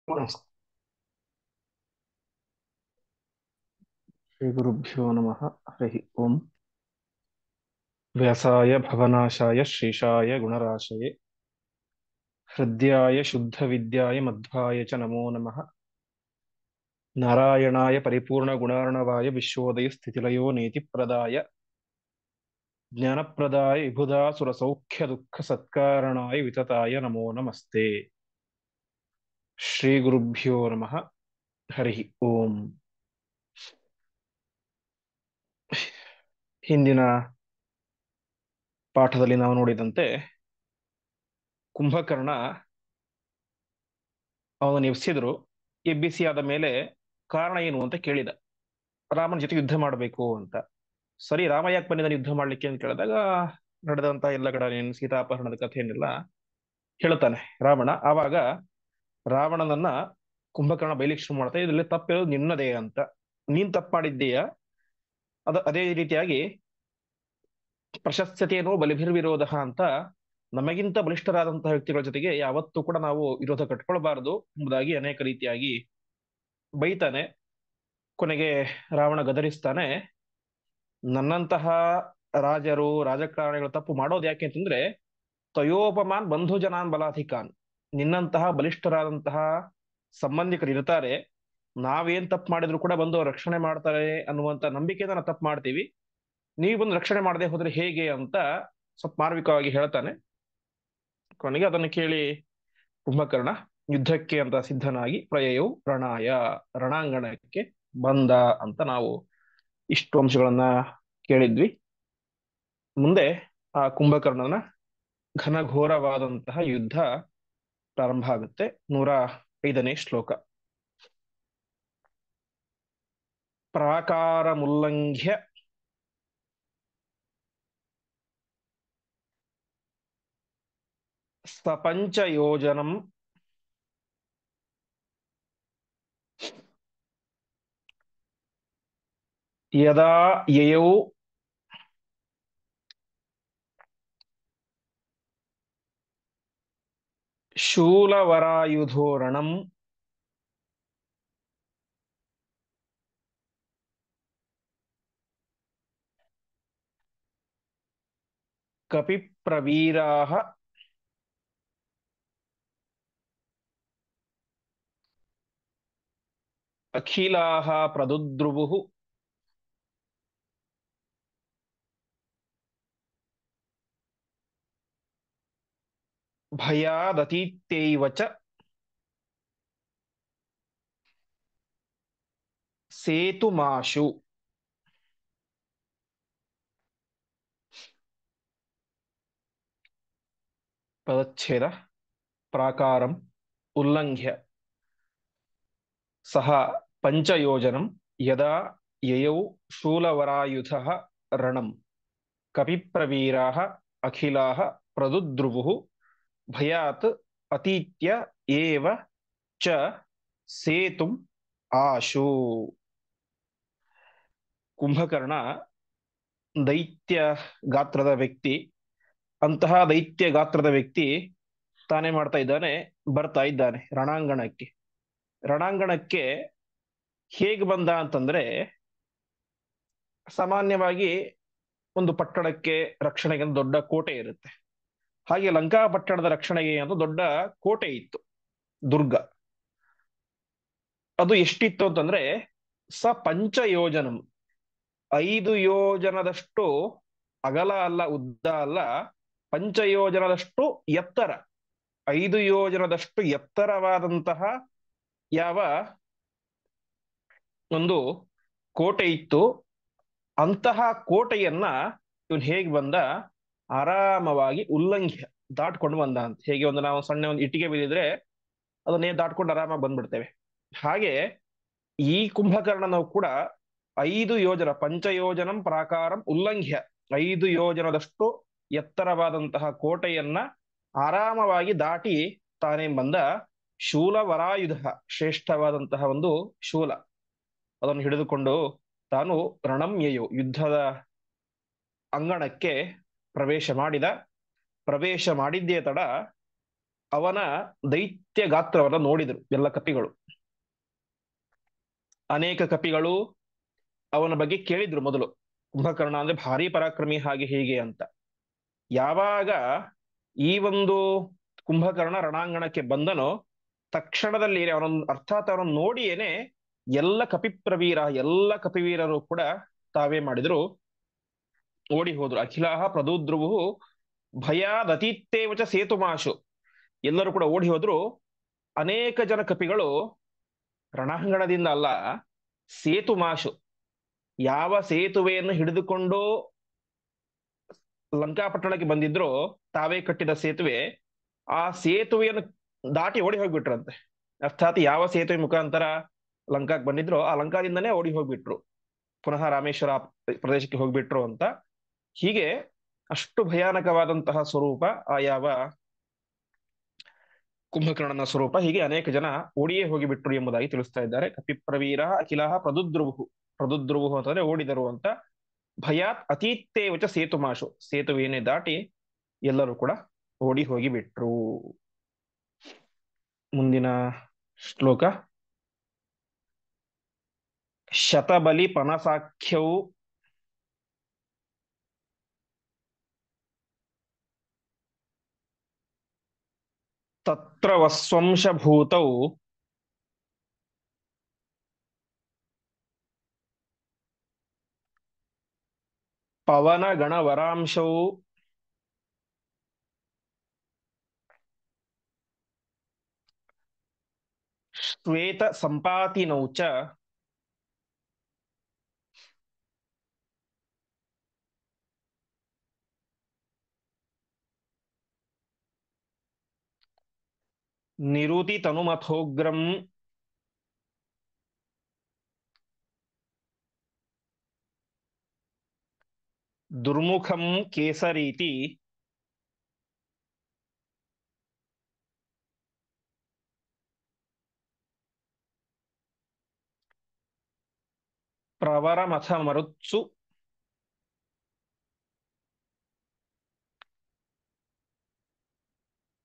ನಮಸ್ಕಾರ. ಶ್ರೀ ಗುರುಭ್ಯೋ ನಮಃ. ಹರಿ ಓಂ. ವ್ಯಾಸಾಯ ಭವನಾಶಾಯ ಶ್ರೀಶಾಯ ಗುಣರಾಶಯೇ ಹೃದ್ಯಾಯ ಶುದ್ಧ ವಿದ್ಯಾಯ ಮಧ್ವಾಯ ಚ ನಮೋ ನಮಃ. ನಾರಾಯಣಾಯ ಪರಿಪೂರ್ಣ ಗುಣಾರ್ಣವಾಯ ವಿಶ್ವೋದಯ ಸ್ಥಿತಿಲಯೋ ನೇತಿ ಪ್ರದಾಯ ಜ್ಞಾನಪ್ರದಾಯ ವಿಬುಧಾ ಸುರ ಸೌಖ್ಯ ದುಃಖ ಸತ್ಕಾರಣಾಯ ವಿತತಾಯ ನಮೋ ನಮಸ್ತೆ. ಶ್ರೀ ಗುರುಭ್ಯೋ ನಮಃ. ಹರಿ ಓಂ. ಹಿಂದಿನ ಪಾಠದಲ್ಲಿ ನಾವು ನೋಡಿದಂತೆ ಕುಂಭಕರ್ಣ ಅವನನ್ನು ಎಬ್ಸಿದ್ರು. ಎಬ್ಬಿಸಿ ಆದ ಮೇಲೆ ಕಾರಣ ಏನು ಅಂತ ಕೇಳಿದ. ರಾಮನ ಜೊತೆ ಯುದ್ಧ ಮಾಡಬೇಕು ಅಂತ. ಸರಿ, ರಾಮ ಯಾಕೆ ಬಂದಿದ್ದಾನೆ ಯುದ್ಧ ಮಾಡ್ಲಿಕ್ಕೆ ಅಂತ ಕೇಳಿದಾಗ ನಡೆದಂತ ಎಲ್ಲ ಕಡೆ ಸೀತಾಪಹರಣದ ಕಥೆಯನ್ನೆಲ್ಲ ಹೇಳ್ತಾನೆ ರಾವಣ. ಆವಾಗ ರಾವಣನನ್ನ ಕುಂಭಕರ್ಣ ಬೈಲಿಕ್ಕೆ ಶುರು ಮಾಡ್ತಾ, ಇದರಲ್ಲಿ ತಪ್ಪಿರೋದು ನಿನ್ನದೇ ಅಂತ, ನೀನ್ ತಪ್ಪು ಮಾಡಿದ್ದೀಯ. ಅದೇ ರೀತಿಯಾಗಿ ಪ್ರಶಸ್ಯತೆಯೋ ಬಲಿಭಿರ್ವಿರೋಧ ಅಂತ, ನಮಗಿಂತ ಬಲಿಷ್ಠರಾದಂತಹ ವ್ಯಕ್ತಿಗಳ ಜೊತೆಗೆ ಯಾವತ್ತೂ ಕೂಡ ನಾವು ವಿರೋಧ ಕಟ್ಕೊಳ್ಬಾರದು ಎಂಬುದಾಗಿ ಅನೇಕ ರೀತಿಯಾಗಿ ಬೈತಾನೆ. ಕೊನೆಗೆ ರಾವಣ ಗದರಿಸ್ತಾನೆ, ನನ್ನಂತಹ ರಾಜರು ರಾಜಕಾರಣಿಗಳು ತಪ್ಪು ಮಾಡೋದು ಯಾಕೆ ಅಂತಂದ್ರೆ, ತಯೋಪಮಾನ್ ಬಂಧು ಜನಾನ್ ಬಲಾಧಿಕಾನ್, ನಿನ್ನಂತಹ ಬಲಿಷ್ಠರಾದಂತಹ ಸಂಬಂಧಿಕರು ಇರ್ತಾರೆ, ನಾವೇನ್ ತಪ್ಪು ಮಾಡಿದ್ರು ಕೂಡ ಬಂದು ರಕ್ಷಣೆ ಮಾಡ್ತಾರೆ ಅನ್ನುವಂತ ನಂಬಿಕೆಯಿಂದ ನಾವು ತಪ್ಪು ಮಾಡ್ತೀವಿ, ನೀವು ಬಂದು ರಕ್ಷಣೆ ಮಾಡದೆ ಹೋದ್ರೆ ಹೇಗೆ ಅಂತ ಸ್ವಲ್ಪ ಮಾರ್ಮಿಕವಾಗಿ ಹೇಳ್ತಾನೆ. ಕೊನೆಗೆ ಅದನ್ನು ಕೇಳಿ ಕುಂಭಕರ್ಣ ಯುದ್ಧಕ್ಕೆ ಅಂತ ಸಿದ್ಧನಾಗಿ ಪ್ರಯಯೌ ರಣಾಯ, ರಣಾಂಗಣಕ್ಕೆ ಬಂದ ಅಂತ ನಾವು ಇಷ್ಟು ಅಂಶಗಳನ್ನ ಕೇಳಿದ್ವಿ. ಮುಂದೆ ಆ ಕುಂಭಕರ್ಣನ ಘನಘೋರವಾದಂತಹ ಯುದ್ಧ ಪ್ರಾರಂಭ ಆಗುತ್ತೆ. 105ನೇ ಶ್ಲೋಕ. ಪ್ರಾಕಾರಮುಲ್ಲಂಘ್ಯ ಸಪಂಚಯೋಜನಂ ಯದಾ ಯಯೌ ಶೂಲವರಾಯುಧೋರಣಂ ಕಪಿಪ್ರವೀರಾಃ ಅಖಿಲಾಃ ಪ್ರದುದ್ರುವುಃ ಭಯಾದತೀತ್ಯೈವ ಚ ಸೇತುಮಾಶು. ಪದಚ್ಛೇದ. ಪ್ರಾಕಾರಂ ಉಲ್ಲಂಘ್ಯ ಸಹ ಪಂಚಯೋಜನಂ ಯದಾ ಯಯೌ ಶೂಲವರಾಯುಧಃ ರಣಂ ಕಪಿಪ್ರವೀರಾಃ ಅಖಿಲಾಃ ಪ್ರದುದ್ರುವುಃ ಭಯಾತ್ ಅತೀತ್ಯ ಏವ ಚ ಸೇತುಂ ಆಶು. ಕುಂಭಕರ್ಣ ದೈತ್ಯ ಗಾತ್ರದ ವ್ಯಕ್ತಿ. ಅಂತಹ ದೈತ್ಯ ಗಾತ್ರದ ವ್ಯಕ್ತಿ ತಾನೇ ಮಾಡ್ತಾ ಇದ್ದಾನೆ, ಬರ್ತಾ ಇದ್ದಾನೆ ರಣಾಂಗಣಕ್ಕೆ. ರಣಾಂಗಣಕ್ಕೆ ಹೇಗೆ ಬಂದ ಅಂತಂದ್ರೆ, ಸಾಮಾನ್ಯವಾಗಿ ಒಂದು ಪಟ್ಟಣಕ್ಕೆ ರಕ್ಷಣೆಗೆ ಒಂದು ದೊಡ್ಡ ಕೋಟೆ ಇರುತ್ತೆ. ಹಾಗೆ ಲಂಕಾ ಪಟ್ಟಣದ ರಕ್ಷಣೆಗೆ ಅಂತ ದೊಡ್ಡ ಕೋಟೆ ಇತ್ತು, ದುರ್ಗ. ಅದು ಎಷ್ಟಿತ್ತು ಅಂತಂದ್ರೆ ಸ ಪಂಚಯೋಜನಂ, 5 ಯೋಜನದಷ್ಟು ಅಗಲ ಅಲ್ಲ, ಉದ್ದ ಅಲ್ಲ, ಪಂಚಯೋಜನದಷ್ಟು ಎತ್ತರ. 5 ಯೋಜನದಷ್ಟು ಎತ್ತರವಾದಂತಹ ಯಾವ ಒಂದು ಕೋಟೆ ಇತ್ತು. ಅಂತಹ ಕೋಟೆಯನ್ನ ಇವನು ಹೇಗೆ ಬಂದ, ಆರಾಮವಾಗಿ ಉಲ್ಲಂಘ್ಯ ದಾಟ್ಕೊಂಡು ಬಂದ ಅಂತ. ಹೇಗೆ ಒಂದು ನಾವು ಸಣ್ಣ ಒಂದು ಇಟ್ಟಿಗೆ ಬಿದ್ದಿದ್ರೆ ಅದನ್ನೇ ದಾಟ್ಕೊಂಡು ಆರಾಮಾಗಿ ಬಂದ್ಬಿಡ್ತೇವೆ, ಹಾಗೆ ಈ ಕುಂಭಕರ್ಣನವು ಕೂಡ 5 ಯೋಜನ, ಪಂಚಯೋಜನಂ ಪ್ರಾಕಾರಂ ಉಲ್ಲಂಘ್ಯ, 5 ಯೋಜನದಷ್ಟು ಎತ್ತರವಾದಂತಹ ಕೋಟೆಯನ್ನ ಆರಾಮವಾಗಿ ದಾಟಿ ತಾನೇ ಬಂದ. ಶೂಲವರಾಯುಧ, ಶ್ರೇಷ್ಠವಾದಂತಹ ಒಂದು ಶೂಲ, ಅದನ್ನು ಹಿಡಿದುಕೊಂಡು ತಾನು ರಣಂಯಯು, ಯುದ್ಧದ ಅಂಗಣಕ್ಕೆ ಪ್ರವೇಶ ಮಾಡಿದ. ಪ್ರವೇಶ ಮಾಡಿದ್ದೇ ತಡ ಅವನ ದೈತ್ಯ ಗಾತ್ರವನ್ನ ನೋಡಿದರು ಎಲ್ಲ ಕಪಿಗಳು. ಅನೇಕ ಕಪಿಗಳು ಅವನ ಬಗ್ಗೆ ಕೇಳಿದ್ರು ಮೊದಲು, ಕುಂಭಕರ್ಣ ಅಂದ್ರೆ ಭಾರಿ ಪರಾಕ್ರಮಿ ಹಾಗೆ ಹೀಗೆ ಅಂತ. ಯಾವಾಗ ಈ ಒಂದು ಕುಂಭಕರ್ಣ ರಣಾಂಗಣಕ್ಕೆ ಬಂದನೋ ತಕ್ಷಣದಲ್ಲಿ ಅವನ ಅರ್ಥಾತ್ ಅವನ ನೋಡಿಯೇನೆ ಎಲ್ಲ ಕಪಿವೀರರು ಕೂಡ ತಾವೇ ಮಾಡಿದ್ರು, ಓಡಿ ಹೋದ್ರು. ಅಖಿಲಾಹ ಪ್ರದುದ್ರುವು ಭಯಾದತೀತ್ತೇವಚ ಸೇತುಮಾಶು, ಎಲ್ಲರೂ ಕೂಡ ಓಡಿ ಹೋದ್ರು. ಅನೇಕ ಜನ ಕಪಿಗಳು ರಣಾಂಗಣದಿಂದ ಅಲ್ಲ, ಸೇತುಮಾಶು, ಯಾವ ಸೇತುವೆಯನ್ನು ಹಿಡಿದುಕೊಂಡು ಲಂಕಾಪಟ್ಟಣಕ್ಕೆ ಬಂದಿದ್ರು, ತಾವೇ ಕಟ್ಟಿದ ಸೇತುವೆ, ಆ ಸೇತುವೆಯನ್ನು ದಾಟಿ ಓಡಿ ಹೋಗ್ಬಿಟ್ರಂತೆ. ಅರ್ಥಾತ್ ಯಾವ ಸೇತುವೆ ಮುಖಾಂತರ ಲಂಕಾಕ್ಕೆ ಬಂದಿದ್ರು ಆ ಲಂಕಾದಿಂದನೇ ಓಡಿ ಹೋಗ್ಬಿಟ್ರು, ಪುನಃ ರಾಮೇಶ್ವರ ಪ್ರದೇಶಕ್ಕೆ ಹೋಗ್ಬಿಟ್ರು ಅಂತ. ಹೀಗೆ ಅಷ್ಟು ಭಯಾನಕವಾದಂತಹ ಸ್ವರೂಪ ಆ ಯಾವ ಕುಂಭಕರ್ಣನ ಸ್ವರೂಪ. ಹೀಗೆ ಅನೇಕ ಜನ ಓಡಿಯೇ ಹೋಗಿಬಿಟ್ರು ಎಂಬುದಾಗಿ ತಿಳಿಸ್ತಾ ಇದ್ದಾರೆ. ಕಪಿಪ್ರವೀರ ಅಖಿಲಃ ಪ್ರದುದ್ರುವು ಅಂತಂದ್ರೆ ಓಡಿದರು ಅಂತ. ಭಯಾತ್ ಅತೀತ್ತೇವಚ ಸೇತುಮಾಶು, ಸೇತುವೆಯನ್ನೇ ದಾಟಿ ಎಲ್ಲರೂ ಕೂಡ ಓಡಿ ಹೋಗಿಬಿಟ್ರು. ಮುಂದಿನ ಶ್ಲೋಕ. ಶತಬಲಿ ಪನಸಾಖ್ಯೌ ತತ್ರ ವಸ್ವಂಶಭೂತೌ ಪವನಗಣವರಾಂಶೌ ಶ್ವೇತ ಸಂಪಾತಿನೌ ಚ ನಿರುತಿ ತನುಮಥೋಗ್ರಂ ದುರ್ಮುಖಂ ಕೇಸರೀತಿ ಪ್ರವರಮಥ ಮರುತ್ಸು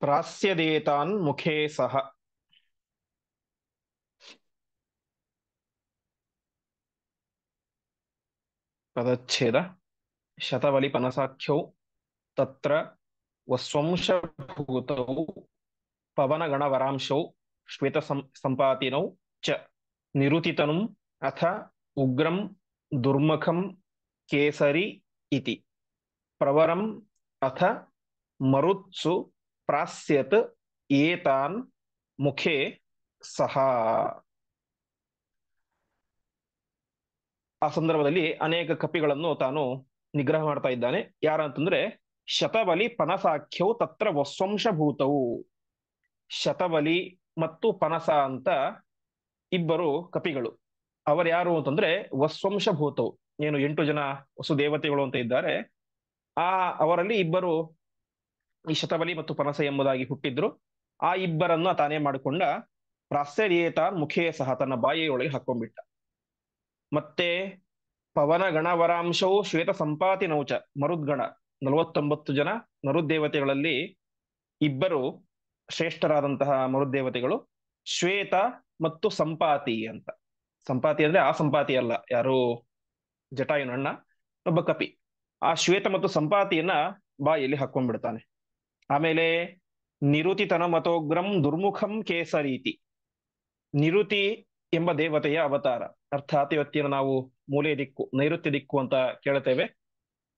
ಪ್ರಾಸ್ಯದೇತಾನ್ ಮುಖೇ ಸಹ. ಪದಚ್ಛೇದ. ಶತಬಲಿ ಪನಸಾಖ್ಯೌ ತತ್ರ ವಸ್ವಂಶಭೂತೌ ಪವನಗಣವರಾಂಶೌ ಶ್ವೇತ ಸಂಪಾತಿನೌ ಚ ನಿರುತಿತನುಂ ಅಥ ಉಗ್ರಂ ದುರ್ಮುಖಂ ಕೇಸರಿ ಇತಿ ಪ್ರವರಂ ಅಥ ಮರುತ್ಸು ಪ್ರಾಸ್ಯತ್ ಏತಾನ್ ಮುಖೇ ಸಹ. ಆ ಸಂದರ್ಭದಲ್ಲಿ ಅನೇಕ ಕಪಿಗಳನ್ನು ತಾನು ನಿಗ್ರಹ ಮಾಡ್ತಾ ಇದ್ದಾನೆ. ಯಾರಂತಂದ್ರೆ ಶತಬಲಿ ಪನಸಾಖ್ಯವು ತತ್ರ ವಸ್ವಂಶಭೂತವು. ಶತಬಲಿ ಮತ್ತು ಪನಸ ಅಂತ ಇಬ್ಬರು ಕಪಿಗಳು. ಅವರು ಯಾರು ಅಂತಂದ್ರೆ ವಸ್ವಂಶಭೂತವು, ಏನು 8 ಜನ ವಸುದೇವತೆಗಳು ಅಂತ ಇದ್ದಾರೆ. ಆ ಅವರಲ್ಲಿ ಇಬ್ಬರು ಈ ಶತಬಲಿ ಮತ್ತು ಪನಸ ಎಂಬುದಾಗಿ ಹುಟ್ಟಿದ್ರು. ಆ ಇಬ್ಬರನ್ನ ತಾನೇ ಮಾಡಿಕೊಂಡ ಪ್ರಾಸ್ಯರಿಯೇತ ಮುಖೇ ಸಹ, ತನ್ನ ಬಾಯಿಯೊಳಗೆ ಹಾಕೊಂಡ್ಬಿಟ್ಟ. ಮತ್ತೆ ಪವನ ಗಣವರಾಂಶವು ಶ್ವೇತ ಸಂಪಾತಿ ನೌಚ, ಮರುದ್ಗಣ 49 ಜನ ಮರುದ್ದೇವತೆಗಳಲ್ಲಿ ಇಬ್ಬರು ಶ್ರೇಷ್ಠರಾದಂತಹ ಮರುದ್ದೇವತೆಗಳು ಶ್ವೇತ ಮತ್ತು ಸಂಪಾತಿ ಅಂತ. ಸಂಪಾತಿ ಅಂದ್ರೆ ಆ ಸಂಪಾತಿ ಅಲ್ಲ, ಯಾರು ಜಟಾಯುನಣ್ಣ, ಒಬ್ಬ ಕಪಿ. ಆ ಶ್ವೇತ ಮತ್ತು ಸಂಪಾತಿಯನ್ನ ಬಾಯಲ್ಲಿ ಹಾಕೊಂಡ್ಬಿಡ್ತಾನೆ. ಆಮೇಲೆ ನಿರುತಿ ತನಮತೋಗ್ರಂ ದುರ್ಮುಖಂ ಕೇಸರೀತಿ, ನಿರುತಿ ಎಂಬ ದೇವತೆಯ ಅವತಾರ. ಅರ್ಥಾತ್ ಇವತ್ತಿನ ನಾವು ಮೂಲೆ ದಿಕ್ಕು, ನೈಋತ್ಯ ದಿಕ್ಕು ಅಂತ ಕೇಳ್ತೇವೆ.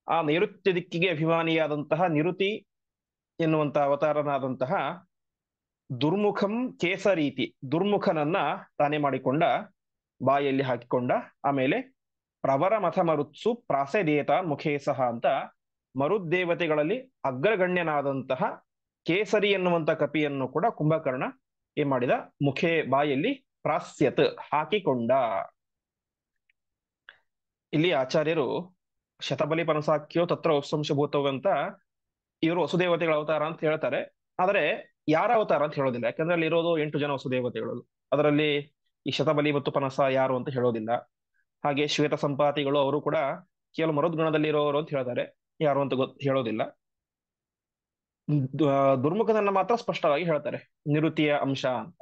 ಆ ನೈಋತ್ಯ ದಿಕ್ಕಿಗೆ ಅಭಿಮಾನಿಯಾದಂತಹ ನಿರುತಿ ಎನ್ನುವಂತ ಅವತಾರನಾದಂತಹ ದುರ್ಮುಖಂ ಕೇಸರೀತಿ, ದುರ್ಮುಖನನ್ನ ತಾನೇ ಮಾಡಿಕೊಂಡ, ಬಾಯಲ್ಲಿ ಹಾಕಿಕೊಂಡ. ಆಮೇಲೆ ಪ್ರವರ ಮಥ ಮರುತ್ಸು ಪ್ರಾಸೆದೇತ ಮುಖೇ ಸಹ ಅಂತ ಮರುದ್ದೇವತೆಗಳಲ್ಲಿ ಅಗ್ರಗಣ್ಯನಾದಂತಹ ಕೇಸರಿ ಎನ್ನುವಂತ ಕಪಿಯನ್ನು ಕೂಡ ಕುಂಭಕರ್ಣ ಏನ್ ಮಾಡಿದ, ಮುಖೇ ಬಾಯಲ್ಲಿ ಪ್ರಾಸ್ಯತ್ ಹಾಕಿಕೊಂಡ. ಇಲ್ಲಿ ಆಚಾರ್ಯರು ಶತಬಲಿ ಪನಸಾಖ್ಯೋ ತತ್ರ ವಸ್ವಂಶಭೂತವು ಅಂತ ಇವರು ವಸುದೇವತೆಗಳ ಅವತಾರ ಅಂತ ಹೇಳ್ತಾರೆ. ಆದರೆ ಯಾರ ಅವತಾರ ಅಂತ ಹೇಳೋದಿಲ್ಲ, ಯಾಕಂದ್ರೆ ಅಲ್ಲಿ ಇರೋದು 8 ಜನ ವಸುದೇವತೆಗಳು. ಅದರಲ್ಲಿ ಈ ಶತಬಲಿ ಮತ್ತು ಪನಸ ಯಾರು ಅಂತ ಹೇಳೋದಿಲ್ಲ. ಹಾಗೆ ಶ್ವೇತ ಸಂಪಾತಿಗಳು ಅವರು ಕೂಡ ಕೇವಲ ಮರುದ್ಗಣದಲ್ಲಿ ಇರೋರು ಅಂತ ಹೇಳ್ತಾರೆ, ಯಾರು ಅಂತ ಹೇಳೋದಿಲ್ಲ. ದುರ್ಮುಖನನ್ನ ಮಾತ್ರ ಸ್ಪಷ್ಟವಾಗಿ ಹೇಳ್ತಾರೆ, ನಿರುತಿಯ ಅಂಶ ಅಂತ.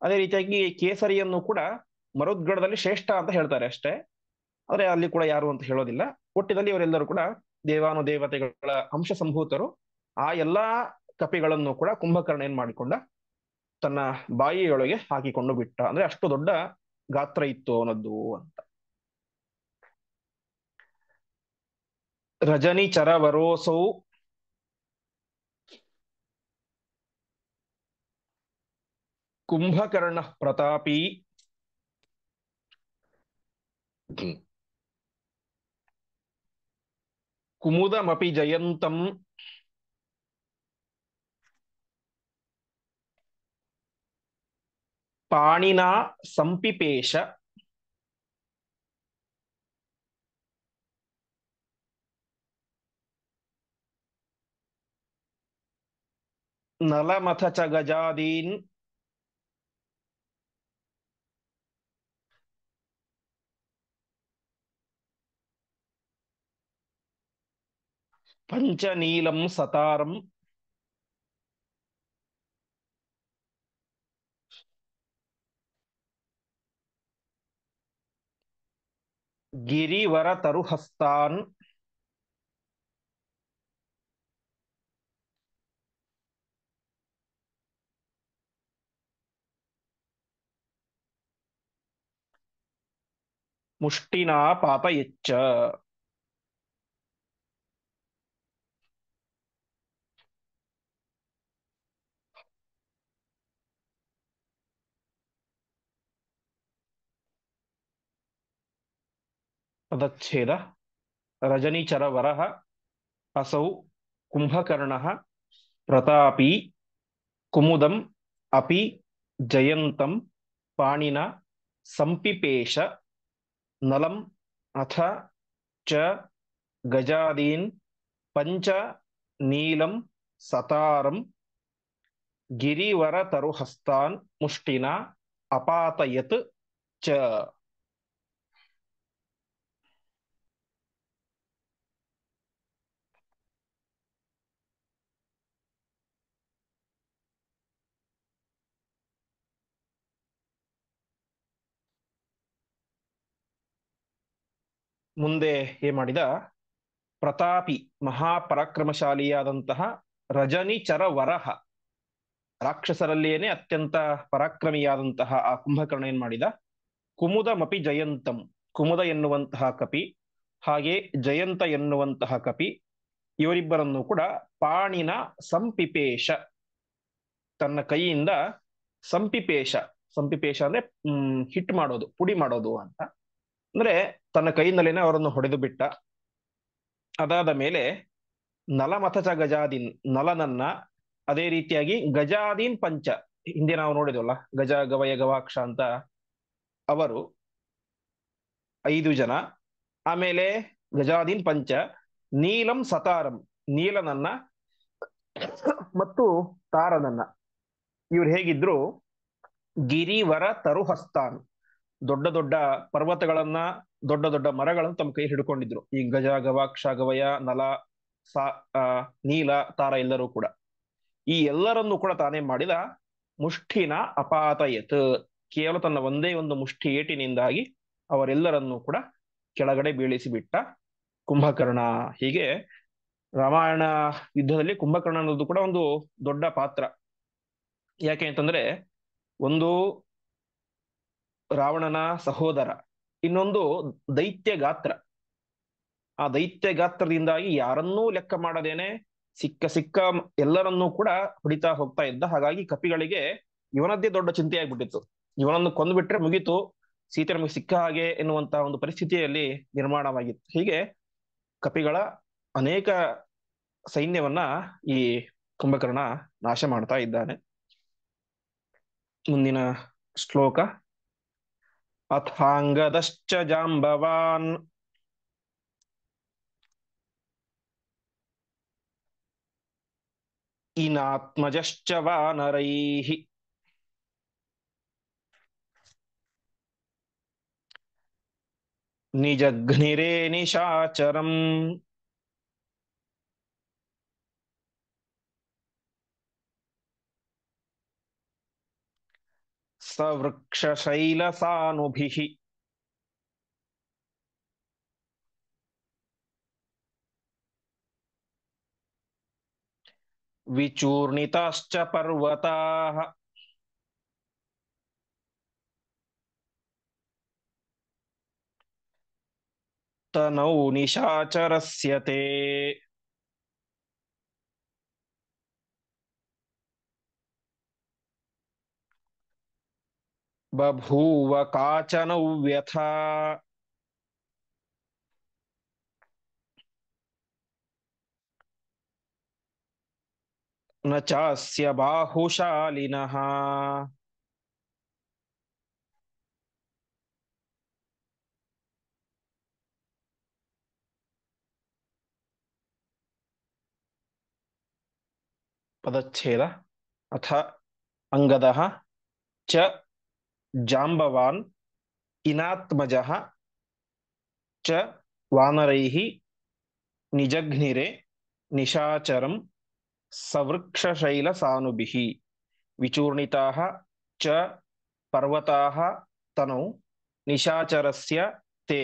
ಅದೇ ರೀತಿಯಾಗಿ ಕೇಸರಿಯನ್ನು ಕೂಡ ಮರುದ್ಗಣದಲ್ಲಿ ಶ್ರೇಷ್ಠ ಅಂತ ಹೇಳ್ತಾರೆ ಅಷ್ಟೇ, ಆದ್ರೆ ಅಲ್ಲಿ ಕೂಡ ಯಾರು ಅಂತ ಹೇಳೋದಿಲ್ಲ. ಒಟ್ಟಿನಲ್ಲಿ ಇವರೆಲ್ಲರೂ ಕೂಡ ದೇವಾನುದೇವತೆಗಳ ಅಂಶ ಸಂಭೂತರು. ಆ ಎಲ್ಲಾ ಕಪಿಗಳನ್ನು ಕೂಡ ಕುಂಭಕರ್ಣ ಏನ್ ಮಾಡಿಕೊಂಡ, ತನ್ನ ಬಾಯಿಯೊಳಗೆ ಹಾಕಿಕೊಂಡು ಬಿಟ್ಟ. ಅಂದ್ರೆ ಅಷ್ಟು ದೊಡ್ಡ ಗಾತ್ರ ಇತ್ತು ಅವನದ್ದು ಅಂತ. ರಜನಿ ಚರವರೋಸೌ ಕುಂಭಕರ್ಣ ಪ್ರತಾಪಿ ಕುಮುದಮಪಿ ಜಯಂತಂ ಪಾಣಿನಾ ಸಂಪಿಪೇಶ ನಲಮಥ ಚ ಗಜಾದೀನ್ ಪಂಚನೀಲಂ ಸತಾರಂ ಗಿರಿವರ ತರುಹಸ್ತಾನ್ ಮುಷ್ಟಿನಾ ಪಾತಯೆಚ್ಚ. ಪದಚ್ಛೇದ. ರಜನಿಚರ ವರಹ ಅಸೌ ಕುಂಭಕರ್ಣಃ ಪ್ರತಾಪಿ ಕುಮುದಂ ಅಪಿ ಜಯಂತಂ ಪಾಣಿನ ಸಂಪಿಪೇಶ ನಲಂ ಅಥ ಚ ಗಜಾದೀನ್ ಪಂಚ ನೀಲಂ ಸತಾರಂ ಗಿರಿವರ ತರುಹಸ್ತಾನ್ ಮುಷ್ಟಿನ ಅಪಾತಯತ್ ಚ. ಮುಂದೆ ಏನ್ ಮಾಡಿದ, ಪ್ರತಾಪಿ ಮಹಾಪರಾಕ್ರಮಶಾಲಿಯಾದಂತಹ ರಜನಿಚರ ವರಹ, ರಾಕ್ಷಸರಲ್ಲಿಯೇನೆ ಅತ್ಯಂತ ಪರಾಕ್ರಮಿಯಾದಂತಹ ಆ ಕುಂಭಕರ್ಣ ಏನ್ ಮಾಡಿದ, ಕುಮುದಮಪಿ ಜಯಂತಂ, ಕುಮುದ ಎನ್ನುವಂತಹ ಕಪಿ ಹಾಗೆ ಜಯಂತ ಎನ್ನುವಂತಹ ಕಪಿ, ಇವರಿಬ್ಬರನ್ನು ಕೂಡ ಪಾಣಿನ ಸಂಪಿಪೇಶ, ತನ್ನ ಕೈಯಿಂದ ಸಂಪಿಪೇಶ, ಸಂಪಿಪೇಶ ಅಂದ್ರೆ ಹಿಟ್ ಮಾಡೋದು, ಪುಡಿ ಮಾಡೋದು ಅಂತ. ಅಂದ್ರೆ ತನ್ನ ಕೈಯಿಂದಲೇನೆ ಅವರನ್ನು ಹೊಡೆದು ಬಿಟ್ಟ. ಅದಾದ ಮೇಲೆ ನಲಮಥಚ ಗಜಾದೀನ್, ನಲನನ್ನ, ಅದೇ ರೀತಿಯಾಗಿ ಗಜಾದೀನ್ ಪಂಚ, ಹಿಂದೆ ನಾವು ನೋಡಿದ್ವಲ್ಲ ಗಜ ಗವಯ ಗವಾಕ್ಷ ಅಂತ, ಅವರು 5 ಜನ. ಆಮೇಲೆ ಗಜಾದೀನ್ ಪಂಚ, ನೀಲಂ ಸತಾರಂ, ನೀಲನನ್ನ ಮತ್ತು ತಾರನನ್ನ, ಇವ್ರು ಹೇಗಿದ್ರು, ಗಿರಿವರ ತರುಹಸ್ತಾನ್, ದೊಡ್ಡ ದೊಡ್ಡ ಪರ್ವತಗಳನ್ನ, ದೊಡ್ಡ ದೊಡ್ಡ ಮರಗಳನ್ನು ತಮ್ಮ ಕೈ ಹಿಡ್ಕೊಂಡಿದ್ರು. ಈ ಗಜ ಗವಾಕ್ಷ ಗವಯ ನಲ ಸಾ ನೀಲ ತಾರ ಎಲ್ಲರೂ ಕೂಡ, ಈ ಎಲ್ಲರನ್ನು ಕೂಡ ತಾನೇ ಮಾಡಿದ. ಮುಷ್ಟಿನ ಅಪಾತಯತ್, ಕೇವಲ ತನ್ನ ಒಂದೇ ಒಂದು ಮುಷ್ಟಿ ಏಟಿನಿಂದಾಗಿ ಅವರೆಲ್ಲರನ್ನೂ ಕೂಡ ಕೆಳಗಡೆ ಬೀಳಿಸಿ ಬಿಟ್ಟ ಕುಂಭಕರ್ಣ. ಹೀಗೆ ರಾಮಾಯಣ ಯುದ್ಧದಲ್ಲಿ ಕುಂಭಕರ್ಣ ಅನ್ನೋದು ಕೂಡ ಒಂದು ದೊಡ್ಡ ಪಾತ್ರ. ಯಾಕೆ ಅಂತಂದ್ರೆ, ಒಂದು ರಾವಣನ ಸಹೋದರ, ಇನ್ನೊಂದು ದೈತ್ಯ ಗಾತ್ರ. ಆ ದೈತ್ಯ ಗಾತ್ರದಿಂದಾಗಿ ಯಾರನ್ನೂ ಲೆಕ್ಕ ಮಾಡದೇನೆ ಸಿಕ್ಕ ಸಿಕ್ಕ ಎಲ್ಲರನ್ನೂ ಕೂಡ ಹೊಡಿತಾ ಹೋಗ್ತಾ ಇದ್ದ. ಹಾಗಾಗಿ ಕಪಿಗಳಿಗೆ ಇವನದ್ದೇ ದೊಡ್ಡ ಚಿಂತೆಯಾಗ್ಬಿಟ್ಟಿತ್ತು, ಇವನನ್ನು ಕೊಂದ್ಬಿಟ್ರೆ ಮುಗೀತು, ಸೀತೆ ನಮಗೆ ಸಿಕ್ಕ ಹಾಗೆ ಎನ್ನುವಂತಹ ಒಂದು ಪರಿಸ್ಥಿತಿಯಲ್ಲಿ ನಿರ್ಮಾಣವಾಗಿತ್ತು. ಹೀಗೆ ಕಪಿಗಳ ಅನೇಕ ಸೈನ್ಯವನ್ನ ಈ ಕುಂಭಕರ್ಣ ನಾಶ ಮಾಡ್ತಾ ಇದ್ದಾನೆ. ಮುಂದಿನ ಶ್ಲೋಕ. ಅಥಾಂಗದಶ್ಚ ಜಾಂಬವಾನ್ ಇನಾತ್ಮಜಶ್ಚ ವಾನರೈಃ ನಿಜಘ್ನಿರೇ ನಿಶಾಚರಂ सवृक्षशैलसानुभिः विचूर्णिताश्च पर्वताः तनौ निशाचरस्य ते बभूव काचन व्यथा न चास्य बाहुशालिनः। पदच्छेद अथ अंगदः च जाम्बवान् इनात्मजः च वानरैः निजघ्निरे निशाचरं सवृक्षशैलसानुभिः विचूर्णिताः च पर्वताः तनौ निशाचरस्य ते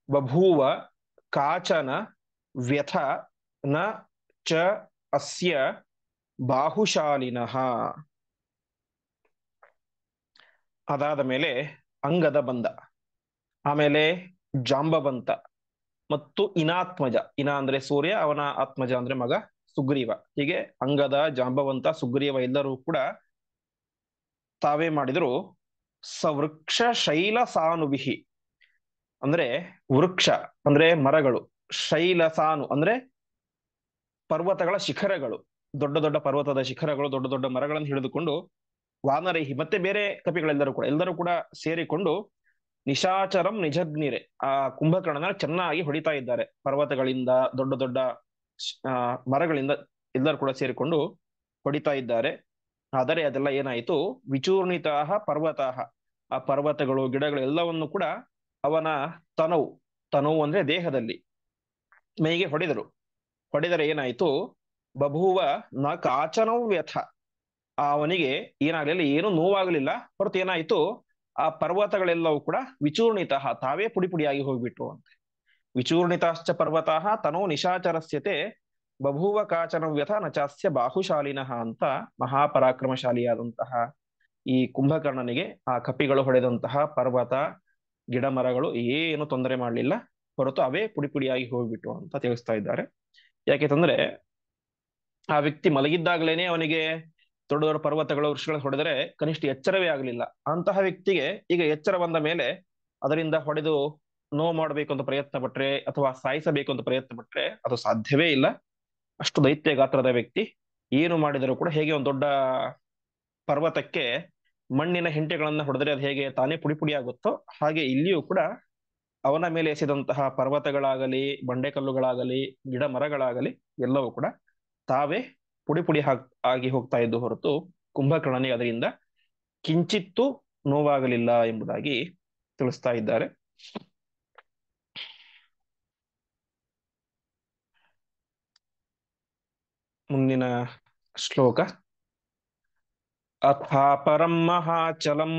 बभूव काचन व्यथ न च अस्य ಬಾಹುಶಾಲಿನಃ. ಅದಾದ ಮೇಲೆ ಅಂಗದ ಬಂದ, ಆಮೇಲೆ ಜಾಂಬವಂತ ಮತ್ತು ಇನಾತ್ಮಜ. ಇನ ಅಂದ್ರೆ ಸೂರ್ಯ, ಅವನ ಆತ್ಮಜ ಅಂದ್ರೆ ಮಗ ಸುಗ್ರೀವ. ಹೀಗೆ ಅಂಗದ, ಜಾಂಬವಂತ, ಸುಗ್ರೀವ ಎಲ್ಲರೂ ಕೂಡ ತಾವೇ ಮಾಡಿದ್ರು ಸವೃಕ್ಷ ಶೈಲ ಸಾನುವಿಹಿ ಅಂದ್ರೆ ವೃಕ್ಷ ಅಂದ್ರೆ ಮರಗಳು, ಶೈಲ ಸಾನು ಅಂದ್ರೆ ಪರ್ವತಗಳ ಶಿಖರಗಳು, ದೊಡ್ಡ ದೊಡ್ಡ ಪರ್ವತದ ಶಿಖರಗಳು, ದೊಡ್ಡ ದೊಡ್ಡ ಮರಗಳನ್ನು ಹಿಡಿದುಕೊಂಡು ವಾನರೈಹಿ ಮತ್ತೆ ಬೇರೆ ಕಪಿಗಳೆಲ್ಲರೂ ಕೂಡ ಎಲ್ಲರೂ ಕೂಡ ಸೇರಿಕೊಂಡು ನಿಶಾಚರಂ ನಿಜಗ್ನಿರೆ ಆ ಕುಂಭಕರ್ಣನ ಚೆನ್ನಾಗಿ ಹೊಡಿತಾ ಇದ್ದಾರೆ. ಪರ್ವತಗಳಿಂದ ದೊಡ್ಡ ದೊಡ್ಡ ಆ, ಮರಗಳಿಂದ ಎಲ್ಲರೂ ಕೂಡ ಸೇರಿಕೊಂಡು ಹೊಡಿತಾ ಇದ್ದಾರೆ. ಆದರೆ ಅದೆಲ್ಲ ಏನಾಯಿತು, ವಿಚೂರ್ಣಿತಾಹ ಪರ್ವತಾಹ, ಆ ಪರ್ವತಗಳು ಗಿಡಗಳು ಎಲ್ಲವನ್ನು ಕೂಡ ಅವನ ತನವು, ತನವು ಅಂದ್ರೆ ದೇಹದಲ್ಲಿ, ಮೈಗೆ ಹೊಡೆದರು. ಹೊಡೆದರೆ ಏನಾಯಿತು, ಬಭೂವ ನ ಕಾಚನವು ವ್ಯಥ, ಅವನಿಗೆ ಏನಾಗಲಿಲ್ಲ, ಏನು ನೋವಾಗಲಿಲ್ಲ. ಹೊರತು ಏನಾಯಿತು, ಆ ಪರ್ವತಗಳೆಲ್ಲವೂ ಕೂಡ ವಿಚೂರ್ಣಿತ, ತಾವೇ ಪುಡಿ ಪುಡಿಯಾಗಿ ಹೋಗ್ಬಿಟ್ಟು ಅಂತ. ವಿಚೂರ್ಣಿತಾಶ್ಚ ಪರ್ವತಾಃ ತನೋ ನಿಶಾಚರಸ್ಯತೆ ಬಭೂವ ಕಾಚನ ವ್ಯಥ ನಚಾಸ್ಯ ಬಾಹುಶಾಲಿನಃ ಅಂತ ಮಹಾಪರಾಕ್ರಮಶಾಲಿಯಾದಂತಹ ಈ ಕುಂಭಕರ್ಣನಿಗೆ ಆ ಕಪಿಗಳು ಹೊಡೆದಂತಹ ಪರ್ವತ ಗಿಡ ಮರಗಳು ಏನು ತೊಂದರೆ ಮಾಡಲಿಲ್ಲ, ಹೊರತು ಅವೇ ಪುಡಿ ಪುಡಿಯಾಗಿ ಹೋಗ್ಬಿಟ್ಟು ಅಂತ ತಿಳಿಸ್ತಾ ಇದ್ದಾರೆ. ಯಾಕೆಂತಂದ್ರೆ ಆ ವ್ಯಕ್ತಿ ಮಲಗಿದ್ದಾಗಲೇನೆ ಅವನಿಗೆ ದೊಡ್ಡ ದೊಡ್ಡ ಪರ್ವತಗಳು ವೃಕ್ಷಗಳು ಹೊಡೆದರೆ ಕನಿಷ್ಠ ಎಚ್ಚರವೇ ಆಗಲಿಲ್ಲ. ಅಂತಹ ವ್ಯಕ್ತಿಗೆ ಈಗ ಎಚ್ಚರ ಬಂದ ಮೇಲೆ ಅದರಿಂದ ಹೊಡೆದು ನೋವು ಮಾಡಬೇಕು ಅಂತ ಪ್ರಯತ್ನ ಪಟ್ರೆ ಅಥವಾ ಸಾಯಿಸಬೇಕು ಅಂತ ಪ್ರಯತ್ನ ಪಟ್ರೆ ಅದು ಸಾಧ್ಯವೇ ಇಲ್ಲ. ಅಷ್ಟು ದೈತ್ಯ ಗಾತ್ರದ ವ್ಯಕ್ತಿ ಏನು ಮಾಡಿದರೂ ಕೂಡ, ಹೇಗೆ ಒಂದು ದೊಡ್ಡ ಪರ್ವತಕ್ಕೆ ಮಣ್ಣಿನ ಹೆಂಟೆಗಳನ್ನ ಹೊಡೆದರೆ ಅದು ಹೇಗೆ ತಾನೇ ಪುಡಿ ಪುಡಿ ಆಗುತ್ತೋ, ಹಾಗೆ ಇಲ್ಲಿಯೂ ಕೂಡ ಅವನ ಮೇಲೆ ಎಸೆದಂತಹ ಪರ್ವತಗಳಾಗಲಿ, ಬಂಡೆಕಲ್ಲುಗಳಾಗಲಿ, ಗಿಡ ಮರಗಳಾಗಲಿ ಎಲ್ಲವೂ ಕೂಡ ತಾವೇ ಪುಡಿ ಪುಡಿ ಆಗಿ ಹೋಗ್ತಾ ಇದ್ದು, ಹೊರತು ಕುಂಭಕರ್ಣನಿಗೆ ಅದರಿಂದ ಕಿಂಚಿತ್ತೂ ನೋವಾಗಲಿಲ್ಲ ಎಂಬುದಾಗಿ ತಿಳಿಸ್ತಾ ಇದ್ದಾರೆ. ಮುಂದಿನ ಶ್ಲೋಕ. ಅಥಾ ಪರಂ ಮಹಾಚಲಂ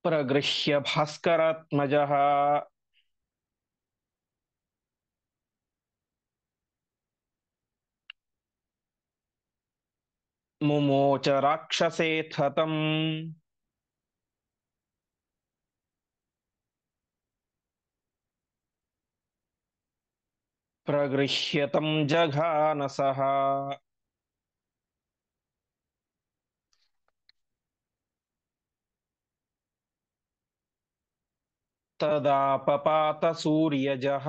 ಪ್ರಗೃಹ್ಯ ಭಾಸ್ಕರಾತ್ಮಜಃ ಮುಮೋಚ ರಾಕ್ಷಸೇಥ ತಂ ಪ್ರಗೃಹ್ಯ ತಂ ಜಘಾನಸಃ. ತದಾ ಪಪಾತ ಸೂರ್ಯಜಃ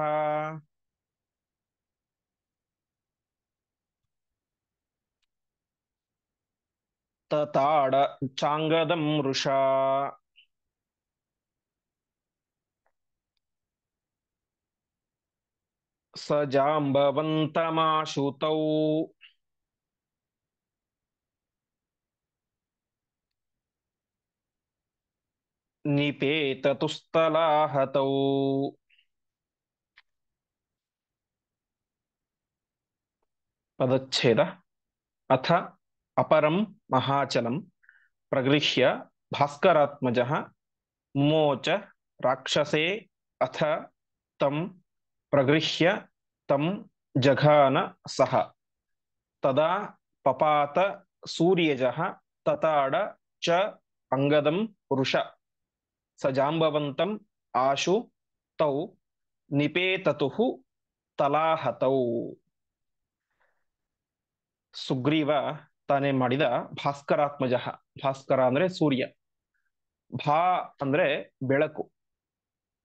ತತಾಡ ಚಾಂಗದಂ ವೃಷಾ. ಸ ಜಾಂಬವಂತಮಾಶುತೌ ನಿಪೇತತುಸ್ತಲಾಹತೌ. ಪದಚ್ಛೇದ. ಅಥ ಅಪರಂ ಮಹಾಚಲಂ ಪ್ರಗೃಹ್ಯ ಭಾಸ್ಕರಾತ್ಮಜಃ ಮುಮೋಚ ರಾಕ್ಷಸೇ ಅಥ ತಂ ಪ್ರಗೃಹ್ಯ ತಂ ಜಘಾನ ಸಹ ತದಾ ಪಪಾತ ಸೂರ್ಯಜಃ ತತಾಡ ಚ ಅಂಗದಂ ಪುರುಷ ಸ ಜಾಂಬವಂತಂ ಆಶು ತೌ ನಿಪೇತತುಃ ತಲಾಹತೌ. ಸುಗ್ರೀವ ತಾನೇ ಮಾಡಿದ ಭಾಸ್ಕರಾತ್ಮಜ. ಭಾಸ್ಕರ ಅಂದ್ರೆ ಸೂರ್ಯ, ಭಾ ಅಂದ್ರೆ ಬೆಳಕು,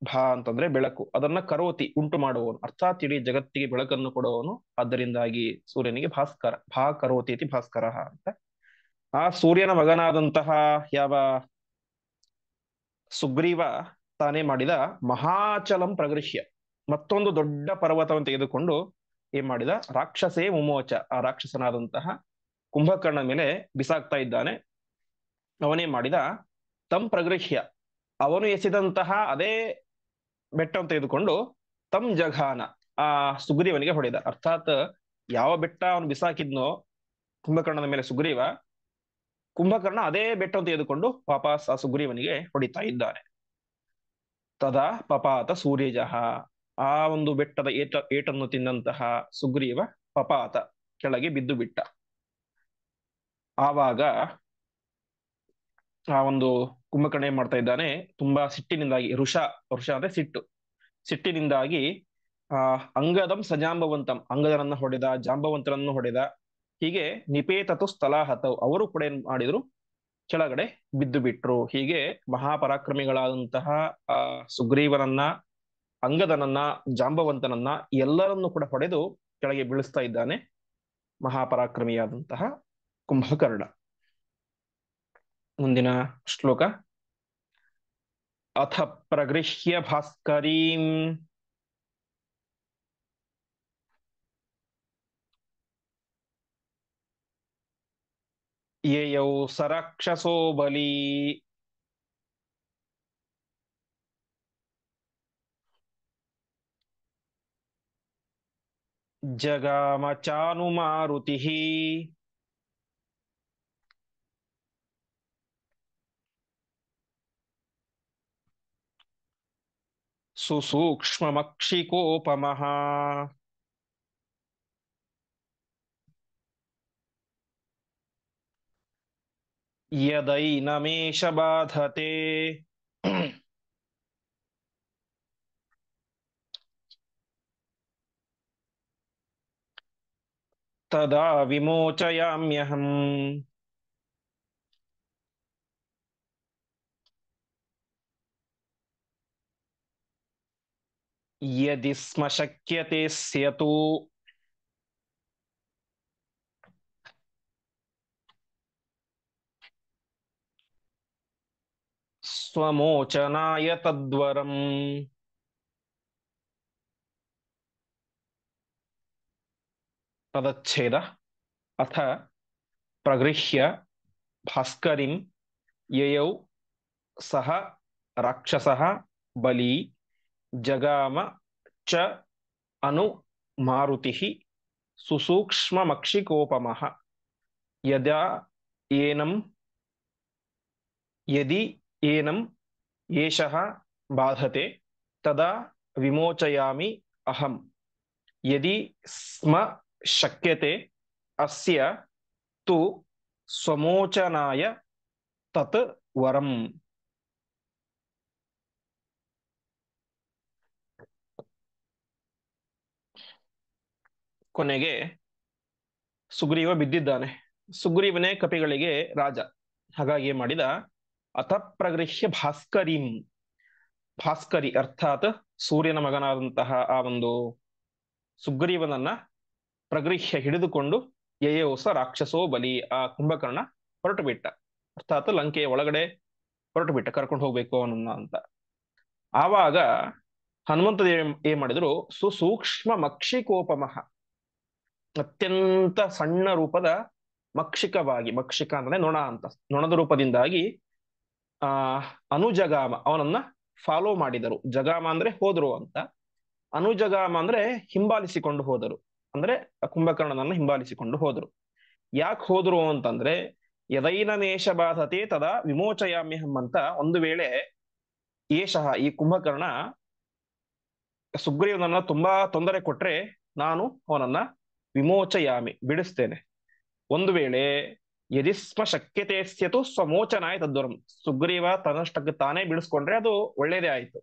ಭಾ ಅಂತಂದ್ರೆ ಬೆಳಕು, ಅದನ್ನ ಕರೋತಿ ಉಂಟು ಮಾಡುವವನು, ಅರ್ಥಾತ್ ಇಡೀ ಜಗತ್ತಿಗೆ ಬೆಳಕನ್ನು ಕೊಡುವವನು. ಆದ್ದರಿಂದಾಗಿ ಸೂರ್ಯನಿಗೆ ಭಾಸ್ಕರ, ಭಾ ಕರೋತಿ ಇತಿ ಭಾಸ್ಕರ ಅಂತ. ಆ ಸೂರ್ಯನ ಮಗನಾದಂತಹ ಯಾವ ಸುಗ್ರೀವ ತಾನೇ ಮಾಡಿದ ಮಹಾಚಲಂ ಪ್ರಗೃಹ್ಯ, ಮತ್ತೊಂದು ದೊಡ್ಡ ಪರ್ವತವನ್ನು ತೆಗೆದುಕೊಂಡು ಏನ್ ಮಾಡಿದ, ರಾಕ್ಷಸೇ ಮುಮೋಚ, ಆ ರಾಕ್ಷಸನಾದಂತಹ ಕುಂಭಕರ್ಣ ಮೇಲೆ ಬಿಸಾಕ್ತಾ ಇದ್ದಾನೆ. ಅವನೇ ಮಾಡಿದ ತಂ ಪ್ರಗೃಹ್ಯ, ಅವನು ಎಸೆದಂತಹ ಅದೇ ಬೆಟ್ಟವನ್ನು ತೆಗೆದುಕೊಂಡು ತಂ ಜಘಾನ, ಆ ಸುಗ್ರೀವನಿಗೆ ಹೊಡೆದ. ಅರ್ಥಾತ್ ಯಾವ ಬೆಟ್ಟ ಅವನು ಬಿಸಾಕಿದ್ನೋ ಕುಂಭಕರ್ಣನ ಮೇಲೆ ಸುಗ್ರೀವ, ಕುಂಭಕರ್ಣ ಅದೇ ಬೆಟ್ಟವನ್ನು ತೆಗೆದುಕೊಂಡು ವಾಪಸ್ ಆ ಸುಗ್ರೀವನಿಗೆ ಹೊಡಿತಾ ಇದ್ದಾನೆ. ತದಾ ಪಪಾತ ಸೂರ್ಯಜಃ, ಆ ಒಂದು ಬೆಟ್ಟದ ಏಟನ್ನು ತಿಂದಂತಹ ಸುಗ್ರೀವ ಪಪಾತ, ಕೆಳಗೆ ಬಿದ್ದು ಬಿಟ್ಟ. ಆವಾಗ ಆ ಒಂದು ಕುಂಭಕರ್ಣ ಏನ್ ಮಾಡ್ತಾ ಇದ್ದಾನೆ, ತುಂಬಾ ಸಿಟ್ಟಿನಿಂದಾಗಿ, ಋಷ ಅಂದ್ರೆ ಸಿಟ್ಟು, ಸಿಟ್ಟಿನಿಂದಾಗಿ ಅಂಗದಂ ಸಜಾಂಬವಂತಂ, ಅಂಗದನನ್ನ ಹೊಡೆದ, ಜಾಂಬವಂತರನ್ನು ಹೊಡೆದ. ಹೀಗೆ ನಿಪೇತತು ಸ್ಥಲಾಹತವು, ಅವರು ಕೂಡ ಏನ್ ಮಾಡಿದ್ರು, ಕೆಳಗಡೆ ಬಿದ್ದು ಬಿಟ್ರು. ಹೀಗೆ ಮಹಾಪರಾಕ್ರಮಿಗಳಾದಂತಹ ಆ ಸುಗ್ರೀವನನ್ನ, ಅಂಗದನನ್ನ, ಜಾಂಬವಂತನನ್ನ ಎಲ್ಲರನ್ನೂ ಕೂಡ ಹೊಡೆದು ಕೆಳಗೆ ಬೀಳಿಸ್ತಾ ಇದ್ದಾನೆ ಮಹಾಪರಾಕ್ರಮಿಯಾದಂತಹ ಕುಂಭಕರ್ಣ. ಮುಂದಿನ ಶ್ಲೋಕ. ಅಥ ಪ್ರಗೃಹ್ಯ ಭಾಸ್ಕರೀಂ ಯಯೌ ಸರಾಕ್ಷಸೋ ಬಲಿ ಜಗಾಮ ಚಾನುಮಾರುತಿಃ ಸುಸೂಕ್ಷ್ಮಮಕ್ಷಿಕೋಪಮಃ. ಯದೈನಮೇಷ ಬಾಧತೆ ತದಾ ವಿಮೋಚಯಾಮ್ಯಹಂ. ಯದಿ ಸ್ಮ ಶಕ್ಯತೆ ಸ್ಯತು ಸ್ವಮೋಚನಾಯ ತದ್ವರಂ. ಪದಚ್ಛೇದ. ಅಥ ಪ್ರಗೃಹ್ಯ ಭಾಸ್ಕರಿಂ ಯಯೌ ಸಹ ರಾಕ್ಷಸಃ ಬಲಿ ಜಗಾಮ ಚ ಅನು ಮಾರುತಿಃ ಸುಸೂಕ್ಷ್ಮಮಕ್ಷಿಕೋಪಮಃ. ಯದಾ ಏನಂ ಯದಿ ಏನಂ ಏಷಃ ಬಾಧತೆ ತದಾ ವಿಮೋಚಯಾಮಿ ಅಹಂ. ಯದಿ ಸ್ಮ ಶಕ್ಯತೆ ಅಸ್ಯ ತು ಸ್ವಮೋಚನಾಯ ತತ್ ವರಂ. ಕೊನೆಗೆ ಸುಗ್ರೀವ ಬಿದ್ದಿದ್ದಾನೆ. ಸುಗ್ರೀವನೇ ಕಪಿಗಳಿಗೆ ರಾಜ. ಹಾಗಾಗಿ ಏನ್ ಮಾಡಿದ, ಅಥ ಪ್ರಗೃಹ್ಯ ಭಾಸ್ಕರಿಂ, ಭಾಸ್ಕರಿ ಅರ್ಥಾತ್ ಸೂರ್ಯನ ಮಗನಾದಂತಹ ಆ ಒಂದು ಸುಗ್ರೀವನನ್ನ ಪ್ರಗೃಹ್ಯ ಹಿಡಿದುಕೊಂಡು ಯಯೋಸ ರಾಕ್ಷಸೋ ಬಲಿ, ಆ ಕುಂಭಕರ್ಣ ಹೊರಟು ಬಿಟ್ಟ. ಅರ್ಥಾತ್ ಲಂಕೆಯ ಒಳಗಡೆ ಹೊರಟು ಬಿಟ್ಟ, ಕರ್ಕೊಂಡು ಹೋಗ್ಬೇಕು ಅವನನ್ನ ಅಂತ. ಆವಾಗ ಹನುಮಂತ ಏನ್ ಮಾಡಿದ್ರು, ಸುಸೂಕ್ಷ್ಮ ಮಕ್ಷಿಕೋಪಮಃ, ಅತ್ಯಂತ ಸಣ್ಣ ರೂಪದ ಮಕ್ಷಿಕವಾಗಿ, ಮಕ್ಷಿಕ ಅಂದ್ರೆ ನೊಣ ಅಂತ, ನೊಣದ ರೂಪದಿಂದಾಗಿ ಆ ಅನುಜಗಾಮ, ಅವನನ್ನ ಫಾಲೋ ಮಾಡಿದರು. ಜಗಾಮ ಅಂದ್ರೆ ಹೋದ್ರು ಅಂತ, ಅನುಜಗಾಮ ಅಂದ್ರೆ ಹಿಂಬಾಲಿಸಿಕೊಂಡು ಹೋದರು, ಅಂದ್ರೆ ಕುಂಭಕರ್ಣನನ್ನ ಹಿಂಬಾಲಿಸಿಕೊಂಡು ಹೋದರು. ಯಾಕೆ ಹೋದ್ರು ಅಂತಂದ್ರೆ ಯದೈನ ನೇಷ ಬಾಧತೆ ತದಾ ವಿಮೋಚಯಾಮ್ಯಹಂ ಅಂತ. ಒಂದು ವೇಳೆ ಏಷಃ ಈ ಕುಂಭಕರ್ಣ ಸುಗ್ರೀವನನ್ನ ತುಂಬಾ ತೊಂದರೆ ಕೊಟ್ರೆ ನಾನು ಅವನನ್ನ ವಿಮೋಚಯಾಮಿ ಬಿಡಿಸ್ತೇನೆ. ಒಂದು ವೇಳೆ ಯದಿಸ್ಮ ಶಕ್ಯತೆ ಸ್ಯತು ಸ್ವಮೋಚನಾಯ ತದ್ವರಂ, ಸುಗ್ರೀವ ತನ್ನಷ್ಟಕ್ಕೆ ತಾನೇ ಬಿಡಿಸ್ಕೊಂಡ್ರೆ ಅದು ಒಳ್ಳೇದೇ ಆಯ್ತು,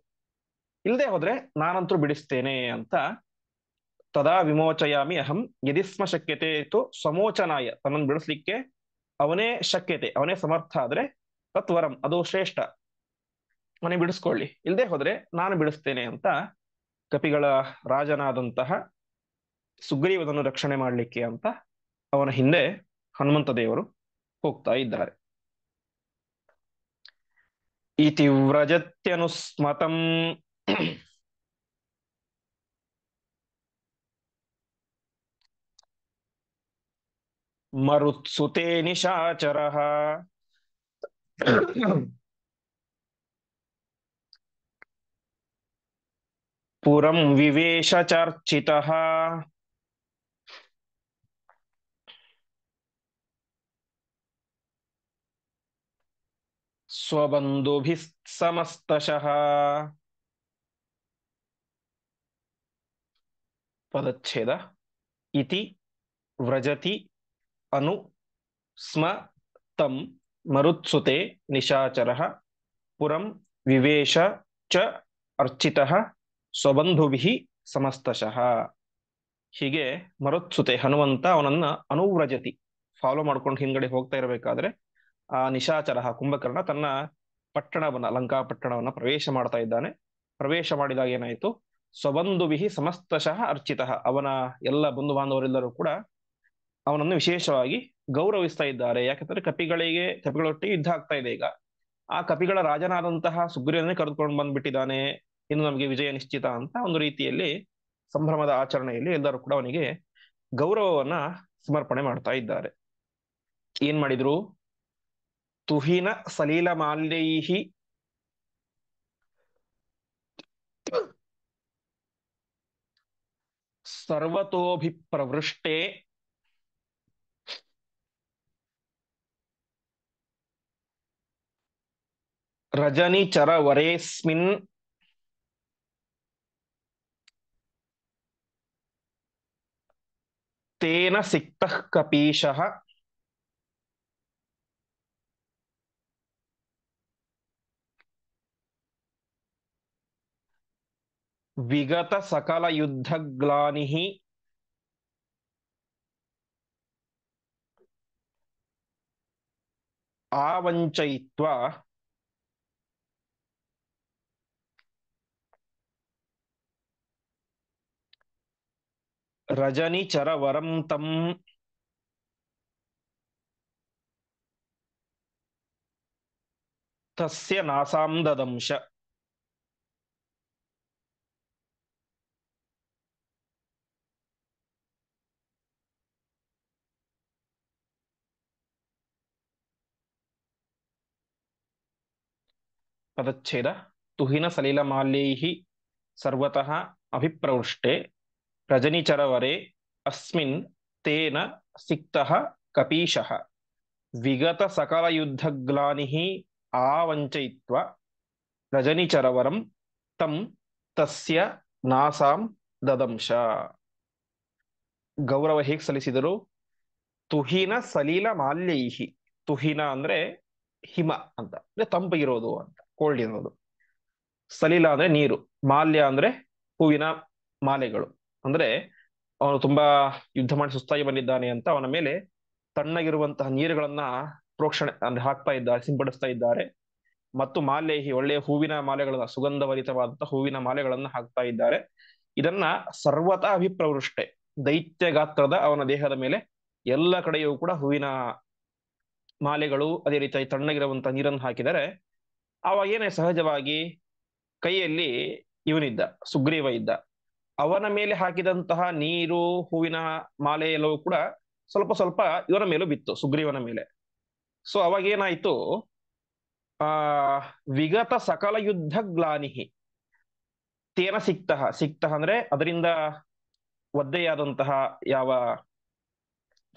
ಇಲ್ಲದೆ ಹೋದ್ರೆ ನಾನಂತೂ ಬಿಡಿಸ್ತೇನೆ ಅಂತ. ತದಾ ವಿಮೋಚಯಾಮಿ ಅಹಂ ಯದಿಸ್ಮ ಶಕ್ಯತೆ ಇತ್ತು ಸ್ವಮೋಚನಾಯ, ತನ್ನನ್ನು ಬಿಡಿಸ್ಲಿಕ್ಕೆ ಅವನೇ ಶಕ್ಯತೆ, ಅವನೇ ಸಮರ್ಥ ಆದ್ರೆ ತತ್ವರಂ ಅದು ಶ್ರೇಷ್ಠ, ಅವನೇ ಬಿಡಿಸ್ಕೊಳ್ಳಿ, ಇಲ್ಲದೆ ಹೋದ್ರೆ ನಾನು ಬಿಡಿಸ್ತೇನೆ ಅಂತ ಕಪಿಗಳ ರಾಜನಾದಂತಹ ಸುಗ್ರೀವನನ್ನು ರಕ್ಷಣೆ ಮಾಡಲಿಕ್ಕೆ ಅಂತ ಅವನ ಹಿಂದೆ ಹನುಮಂತ ದೇವರು ಹೋಗ್ತಾ ಇದ್ದಾರೆ. ಇತಿ ವ್ರಜತ್ಯನುಸ್ಮತಂ ಮರುತ್ಸುತೆ ನಿಶಾಚರಃ ಪುರಂ ವಿವೇಶ ಚರ್ಚಿತಃ ಸ್ವಬಂಧುಭಿಃ ಸಮಸ್ತಶಃ. ಪದಚ್ಛೇದ. ಇತಿ ವ್ರಜತಿ ಅನು ಸ್ಮ ತಂ ಮರುತ್ಸುತೆ ನಿಶಾಚರಃ ಪುರಂ ವಿವೇಶ ಚ ಅರ್ಚಿತಃ ಸ್ವಬಂಧುಭಿಃ ಸಮಸ್ತಶಃ. ಹೀಗೆ ಮರುತ್ಸುತೆ ಹನುಮಂತ ಅವನನ್ನ ಅನುವ್ರಜತಿ ಫಾಲೋ ಮಾಡ್ಕೊಂಡು ಹಿಂದ್ಗಡೆ ಹೋಗ್ತಾ ಇರಬೇಕಾದ್ರೆ ಆ ನಿಶಾಚರ ಕುಂಭಕರ್ಣ ತನ್ನ ಪಟ್ಟಣವನ್ನ ಲಂಕಾ ಪಟ್ಟಣವನ್ನ ಪ್ರವೇಶ ಮಾಡ್ತಾ ಇದ್ದಾನೆ. ಪ್ರವೇಶ ಮಾಡಿದಾಗ ಏನಾಯ್ತು, ಸ್ವಬಂಧುಭಿಃ ಸಮಸ್ತಶಃ ಅರ್ಚಿತಃ, ಅವನ ಎಲ್ಲ ಬಂಧು ಬಾಂಧವರೆಲ್ಲರೂ ಕೂಡ ಅವನನ್ನು ವಿಶೇಷವಾಗಿ ಗೌರವಿಸ್ತಾ ಇದ್ದಾರೆ. ಯಾಕಂದ್ರೆ ಕಪಿಗಳೊಟ್ಟಿಗೆ ಯುದ್ಧ ಆಗ್ತಾ ಇದೆ ಈಗ. ಆ ಕಪಿಗಳ ರಾಜನಾದಂತಹ ಸುಗ್ರೀವನೇ ಕರೆದುಕೊಂಡು ಬಂದ್ಬಿಟ್ಟಿದ್ದಾನೆ, ಇನ್ನು ನಮಗೆ ವಿಜಯ ನಿಶ್ಚಿತ ಅಂತ ಒಂದು ರೀತಿಯಲ್ಲಿ ಸಂಭ್ರಮದ ಆಚರಣೆಯಲ್ಲಿ ಎಲ್ಲರೂ ಕೂಡ ಅವನಿಗೆ ಗೌರವವನ್ನ ಸಮರ್ಪಣೆ ಮಾಡ್ತಾ ಇದ್ದಾರೆ. ಏನ್ ಮಾಡಿದ್ರು, ತುಹಿನ ಸಲೀಲ ಮಾಲ್ಯೈಹಿ ಸರ್ವತೋಭಿಪ್ರವೃಷ್ಟೇ ರಜನಿಚರವರೇಸ್ಮಿನ್ ತೇನ ಸಿಕ್ತಃ ಕಪೀಶಃ ವಿಗತ ಸಕಲ ಯುದ್ಧಗ್ಲಾನಿಃ ಆವಂಚಯಿತ್ವಾ ರಜನಿಚರವರಂ ತಂ ತಸ್ಯ ನಾಸಾಂ ದದಂಶ. ಪದಚ್ಛೇದ. ತುಹಿನ ಸಲಿಲ ಮಾಲ್ಯೈಃ ಸರ್ವತಃ ಅಭಿಪ್ರವೃಷ್ಟೆ ರಜನಿಚರವರೆ ಅಸ್ಮಿನ್ ತೇನ ಸಿಕ್ತಃ ಕಪೀಶಃ ವಿಗತ ಸಕಲ ಯುದ್ಧಗ್ಲಾನಿಃ ಆವಂಚಯಿತ್ವ ರಜನಿಚರವರಂ ತಂ ತಸ್ಯ ನಾಸಾಂ ದದಂಶ. ಗೌರವ ಹೇಗೆ ಸಲ್ಲಿಸಿದರು, ತುಹಿನ ಸಲೀಲ ಮಾಲ್ಯೈಹಿ, ತುಹಿನ ಅಂದ್ರೆ ಹಿಮ ಅಂತ, ಅಂದ್ರೆ ತಂಪಿಗಿರೋದು ಅಂತ, ಕೋಲ್ಡ್ ಇರೋದು. ಸಲೀಲ ಅಂದ್ರೆ ನೀರು, ಮಾಲ್ಯ ಅಂದ್ರೆ ಹೂವಿನ ಮಾಲೆಗಳು. ಅಂದ್ರೆ ಅವನು ತುಂಬಾ ಯುದ್ಧ ಮಾಡಿ ಸುಸ್ತಾಗಿ ಬಂದಿದ್ದಾನೆ ಅಂತ ಅವನ ಮೇಲೆ ತಣ್ಣಗಿರುವಂತಹ ನೀರುಗಳನ್ನ ಪ್ರೋಕ್ಷಣೆ ಅಂದ್ರೆ ಹಾಕ್ತಾ ಇದ್ದಾರೆ, ಸಿಂಪಡಿಸ್ತಾ ಇದ್ದಾರೆ. ಮತ್ತು ಮಾಲ್ಯೈಹಿ ಒಳ್ಳೆಯ ಹೂವಿನ ಮಾಲೆಗಳನ್ನ, ಸುಗಂಧಭರಿತವಾದಂತಹ ಹೂವಿನ ಮಾಲೆಗಳನ್ನ ಹಾಕ್ತಾ ಇದ್ದಾರೆ. ಇದನ್ನ ಸರ್ವತಾ ಅಭಿಪ್ರವೃಷ್ಟೆ, ದೈತ್ಯ ಗಾತ್ರದ ಅವನ ದೇಹದ ಮೇಲೆ ಎಲ್ಲ ಕಡೆಯೂ ಕೂಡ ಹೂವಿನ ಮಾಲೆಗಳು, ಅದೇ ರೀತಿಯಾಗಿ ತಣ್ಣಗಿರುವಂತಹ ನೀರನ್ನು ಹಾಕಿದರೆ ಅವಾಗ ಏನೇ ಸಹಜವಾಗಿ ಕೈಯಲ್ಲಿ ಇವನಿದ್ದ, ಸುಗ್ರೀವ ಇದ್ದ, ಅವನ ಮೇಲೆ ಹಾಕಿದಂತಹ ನೀರು ಹೂವಿನ ಮಾಲೆ ಎಲ್ಲವೂ ಕೂಡ ಸ್ವಲ್ಪ ಸ್ವಲ್ಪ ಇವನ ಮೇಲೂ ಬಿತ್ತು, ಸುಗ್ರೀವನ ಮೇಲೆ. ಸೊ ಅವಾಗ ಏನಾಯ್ತು, ಆ ವಿಗತ ಸಕಲ ಯುದ್ಧ ಗ್ಲಾನಿಹಿ ತೇನ ಸಿಕ್ತಃ, ಸಿಕ್ತಃ ಅಂದ್ರೆ ಅದರಿಂದ ಒದ್ದೆಯಾದಂತಹ ಯಾವ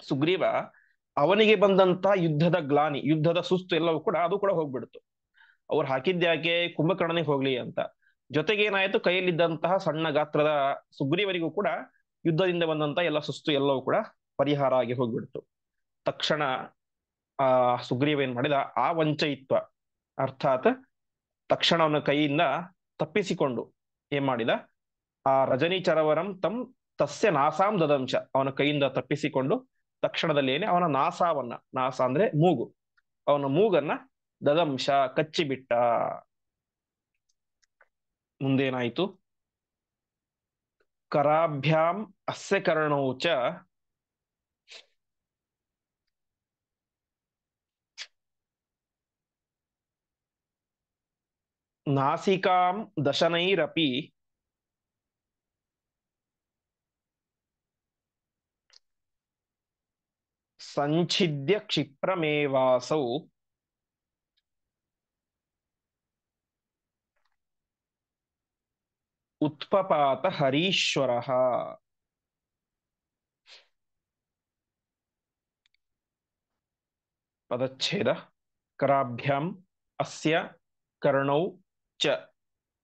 ಸುಗ್ರೀವ ಅವನಿಗೆ ಬಂದಂತಹ ಯುದ್ಧದ ಗ್ಲಾನಿ, ಯುದ್ಧದ ಸುಸ್ತು ಎಲ್ಲವೂ ಕೂಡ ಅದು ಕೂಡ ಹೋಗ್ಬಿಡ್ತು. ಅವ್ರು ಹಾಕಿದ್ಯಾಕೆ ಕುಂಭಕರ್ಣನಿಗೆ ಹೋಗ್ಲಿ ಅಂತ. ಜೊತೆಗೆ ಏನಾಯ್ತು, ಕೈಯಲ್ಲಿದ್ದಂತಹ ಸಣ್ಣ ಗಾತ್ರದ ಸುಗ್ರೀವನಿಗೂ ಕೂಡ ಯುದ್ಧದಿಂದ ಬಂದಂತಹ ಎಲ್ಲ ಸುಸ್ತು ಎಲ್ಲವೂ ಕೂಡ ಪರಿಹಾರ ಆಗಿ ಹೋಗ್ಬಿಡ್ತು. ತಕ್ಷಣ ಆ ಸುಗ್ರೀವ ಏನ್ ಮಾಡಿದ, ಆ ವಂಚಯಿತ್ವ ಅರ್ಥಾತ್ ತಕ್ಷಣ ಅವನ ಕೈಯಿಂದ ತಪ್ಪಿಸಿಕೊಂಡು ಏನ್ ಮಾಡಿದ, ಆ ರಜನಿ ಚರವರಂ ತಂ ತಸ್ಯ ನಾಸಾಂ ದದಂಶ, ಅವನ ಕೈಯಿಂದ ತಪ್ಪಿಸಿಕೊಂಡು ತಕ್ಷಣದಲ್ಲೇನೆ ಅವನ ನಾಸಾವನ್ನ, ನಾಸ ಅಂದ್ರೆ ಮೂಗು, ಅವನ ಮೂಗನ್ನ ದದಂಶ ಕಚ್ಚಿಬಿಟ್ಟ. ಮುಂದೇನಾಯಿತು, ಕರಾಭ್ಯಾಂ ಅಸ್ಯ ಕರ್ಣೌ ಚ ನಾಸಿಕಾಂ ದಶನೈರಪಿ ಸಂಛಿದ್ಯ ಕ್ಷಿಪ್ರಮೇವಾಸೌ ಉತ್ಪಪಾತ ಹರೀಶ್ವರಃ. ಪದಚ್ಛೇದ. ಕರಾಭ್ಯಾಂ ಅಸ್ಯ ಕರ್ಣೌ ಚ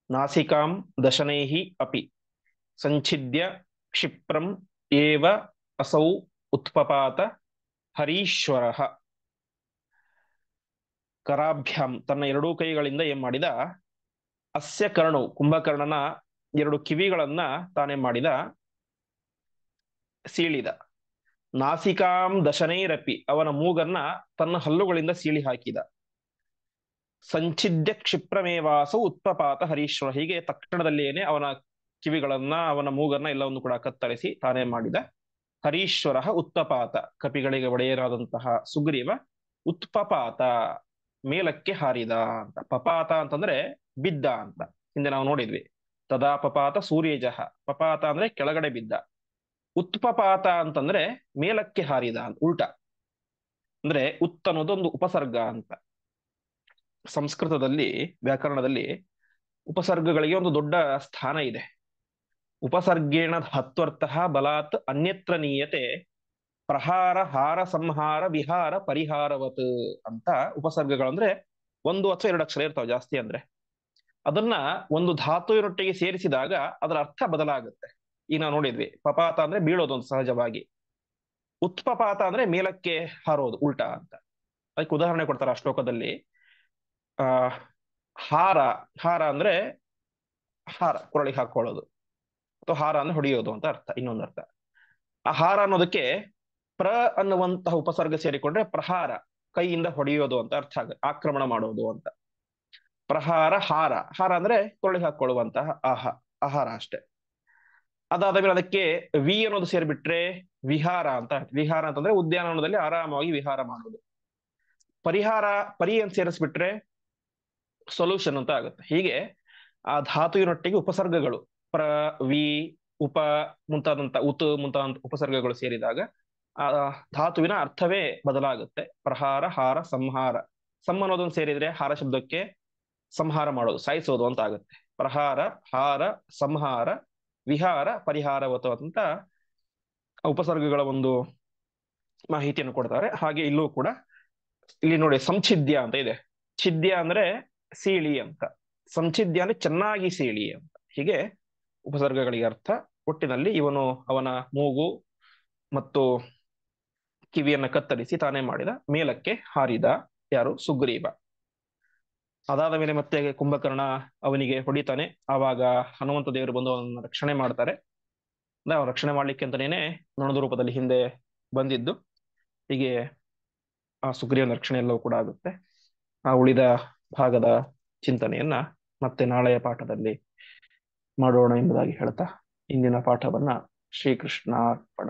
ನಾಸಿಕಾಂ ದಶನೈಃ ಅಪಿ ಸಂಛಿದ್ಯ ಕ್ಷಿಪ್ರಂ ಏವ ಅಸೌ ಉತ್ಪಪಾತ ಹರೀಶ್ವರಃ. ಕರಾಭ್ಯಾಂ ತನ್ನ ಎರಡೂ ಕೈಗಳಿಂದ ಏನ್ ಮಾಡಿದ, ಅಸ್ಯ ಕರ್ಣವು ಕುಂಭಕರ್ಣನ ಎರಡು ಕಿವಿಗಳನ್ನ ತಾನೇ ಮಾಡಿದ, ಸೀಳಿದ. ನಾಸಿಕಾಂ ದಶನೈರಪಿ ಅವನ ಮೂಗನ್ನ ತನ್ನ ಹಲ್ಲುಗಳಿಂದ ಸೀಳಿ ಹಾಕಿದ. ಸಂಚಿದ್ಯ ಕ್ಷಿಪ್ರಮೇವಾಸು ಉತ್ಪಪಾತ ಹರೀಶ್ವರ, ಹೀಗೆ ತಕ್ಷಣದಲ್ಲಿಯೇನೆ ಅವನ ಕಿವಿಗಳನ್ನ ಅವನ ಮೂಗನ್ನ ಎಲ್ಲವನ್ನು ಕೂಡ ಕತ್ತರಿಸಿ ತಾನೇ ಮಾಡಿದ. ಹರೀಶ್ವರ ಉತ್ಪಪಾತ, ಕಪಿಗಳಿಗೆ ಒಡೆಯರಾದಂತಹ ಸುಗ್ರೀವ ಉತ್ಪಪಾತ ಮೇಲಕ್ಕೆ ಹಾರಿದ ಅಂತ. ಪಪಾತ ಅಂತಂದ್ರೆ ಬಿದ್ದ ಅಂತ ಹಿಂದೆ ನಾವು ನೋಡಿದ್ವಿ. ತದಾ ಪಪಾತ ಸೂರ್ಯಜಃ, ಪಪಾತ ಅಂದ್ರೆ ಕೆಳಗಡೆ ಬಿದ್ದ, ಉತ್ಪಪಾತ ಅಂತಂದ್ರೆ ಮೇಲಕ್ಕೆ ಹಾರಿದ ಅಂತ, ಉಲ್ಟ. ಅಂದ್ರೆ ಉತ್ ಅನ್ನೋದೊಂದು ಉಪಸರ್ಗ ಅಂತ. ಸಂಸ್ಕೃತದಲ್ಲಿ ವ್ಯಾಕರಣದಲ್ಲಿ ಉಪಸರ್ಗಗಳಿಗೆ ಒಂದು ದೊಡ್ಡ ಸ್ಥಾನ ಇದೆ. ಉಪಸರ್ಗೇಣ ಹತ್ವರ್ಥ ಬಲಾತ್ ಅನ್ಯತ್ರ ನೀಯತೆ ಪ್ರಹಾರ ಹಾರ ಸಂಹಾರ ವಿಹಾರ ಪರಿಹಾರವತ್ ಅಂತ. ಉಪಸರ್ಗಗಳಂದ್ರೆ ಒಂದು ಅಥವಾ ಎರಡು ಅಕ್ಷರ ಇರ್ತಾವೆ ಜಾಸ್ತಿ ಅಂದ್ರೆ, ಅದನ್ನ ಒಂದು ಧಾತುವಿನೊಟ್ಟಿಗೆ ಸೇರಿಸಿದಾಗ ಅದರ ಅರ್ಥ ಬದಲಾಗುತ್ತೆ. ಈಗ ನಾವು ನೋಡಿದ್ವಿ, ಪಪಾತ ಅಂದ್ರೆ ಬೀಳೋದು ಒಂದು ಸಹಜವಾಗಿ, ಉತ್ಪಪಾತ ಅಂದ್ರೆ ಮೇಲಕ್ಕೆ ಹಾರೋದು ಉಲ್ಟಾ ಅಂತ. ಅದಕ್ಕೆ ಉದಾಹರಣೆ ಕೊಡ್ತಾರೆ ಆ ಶ್ಲೋಕದಲ್ಲಿ. ಆ ಹಾರ, ಹಾರ ಅಂದ್ರೆ ಹಾರ ಕೊರಳಿಗೆ ಹಾಕೊಳ್ಳೋದು, ಅಥವಾ ಹಾರ ಅಂದ್ರೆ ಹೊಡೆಯೋದು ಅಂತ ಅರ್ಥ, ಇನ್ನೊಂದು ಅರ್ಥ. ಆ ಹಾರ ಅನ್ನೋದಕ್ಕೆ ಪ್ರ ಅನ್ನುವಂತಹ ಉಪಸರ್ಗ ಸೇರಿಕೊಂಡ್ರೆ ಪ್ರಹಾರ, ಕೈಯಿಂದ ಹೊಡೆಯೋದು ಅಂತ ಅರ್ಥ ಆಗುತ್ತೆ, ಆಕ್ರಮಣ ಮಾಡೋದು ಅಂತ. ಪ್ರಹಾರ ಹಾರ, ಹಾರ ಅಂದ್ರೆ ಕೊರಳಿಗೆ ಹಾಕೊಳ್ಳುವಂತಹ ಆಹಾರ ಅಷ್ಟೇ. ಅದಾದ ಮೇಲೆ ಅದಕ್ಕೆ ವಿ ಅನ್ನೋದು ಸೇರಿಬಿಟ್ರೆ ವಿಹಾರ ಅಂತ. ವಿಹಾರ ಅಂತಂದ್ರೆ ಉದ್ಯಾನವನದಲ್ಲಿ ಆರಾಮವಾಗಿ ವಿಹಾರ ಮಾಡೋದು. ಪರಿಹಾರ, ಪರಿ ಅಂತ ಸೇರಿಸ್ಬಿಟ್ರೆ ಸೊಲ್ಯೂಷನ್ ಅಂತ ಆಗುತ್ತೆ. ಹೀಗೆ ಆ ಧಾತುವಿನೊಟ್ಟಿಗೆ ಉಪಸರ್ಗಗಳು ಪ್ರ ವಿ ಉಪ ಮುಂತಾದಂತ ಉತ್ ಮುಂತಾದಂತ ಉಪಸರ್ಗಗಳು ಸೇರಿದಾಗ ಆ ಧಾತುವಿನ ಅರ್ಥವೇ ಬದಲಾಗುತ್ತೆ. ಪ್ರಹಾರ ಹಾರ ಸಂಹಾರ, ಸಮ್ ಅನ್ನೋದನ್ನು ಸೇರಿದ್ರೆ ಹಾರ ಶಬ್ದಕ್ಕೆ ಸಂಹಾರ ಮಾಡೋದು, ಸಾಯಿಸೋದು ಅಂತ ಆಗುತ್ತೆ. ಪ್ರಹಾರ ಹಾರ ಸಂಹಾರ ವಿಹಾರ ಪರಿಹಾರವತ ಅಂತ ಉಪಸರ್ಗಗಳ ಒಂದು ಮಾಹಿತಿಯನ್ನು ಕೊಡ್ತಾರೆ. ಹಾಗೆ ಇಲ್ಲೂ ಕೂಡ ಇಲ್ಲಿ ನೋಡಿ ಸಂಛಿದ್ಯ ಅಂತ ಇದೆ. ಛಿದ್ಯ ಅಂದ್ರೆ ಸೀಳಿ ಅಂತ, ಸಂಛಿದ್ಯ ಅಂದ್ರೆ ಚೆನ್ನಾಗಿ ಸೀಳಿ ಅಂತ. ಹೀಗೆ ಉಪಸರ್ಗಗಳಿಗೆ ಅರ್ಥ. ಒಟ್ಟಿನಲ್ಲಿ ಇವನು ಅವನ ಮೂಗು ಮತ್ತು ಕಿವಿಯನ್ನ ಕತ್ತರಿಸಿ ತಾನೇ ಮಾಡಿದ, ಮೇಲಕ್ಕೆ ಹಾರಿದ ಯಾರು, ಸುಗ್ರೀವ. ಅದಾದ ಮೇಲೆ ಮತ್ತೆ ಕುಂಭಕರ್ಣ ಅವನಿಗೆ ಹೊಡಿತಾನೆ. ಆವಾಗ ಹನುಮಂತ ದೇವರು ಬಂದು ಅವನನ್ನ ರಕ್ಷಣೆ ಮಾಡ್ತಾರೆ. ಅವ್ರು ರಕ್ಷಣೆ ಮಾಡ್ಲಿಕ್ಕೆ ಅಂತಾನೇನೆ ನೊಣದ ರೂಪದಲ್ಲಿ ಹಿಂದೆ ಬಂದಿದ್ದು. ಹೀಗೆ ಆ ಸುಗ್ರೀವನ ರಕ್ಷಣೆ ಎಲ್ಲವೂ ಕೂಡ ಆಗುತ್ತೆ. ಆ ಉಳಿದ ಭಾಗದ ಚಿಂತನೆಯನ್ನ ಮತ್ತೆ ನಾಳೆಯ ಪಾಠದಲ್ಲಿ ಮಾಡೋಣ ಎಂಬುದಾಗಿ ಹೇಳ್ತಾ ಇಂದಿನ ಪಾಠವನ್ನ ಶ್ರೀಕೃಷ್ಣ ಅರ್ಪಣ.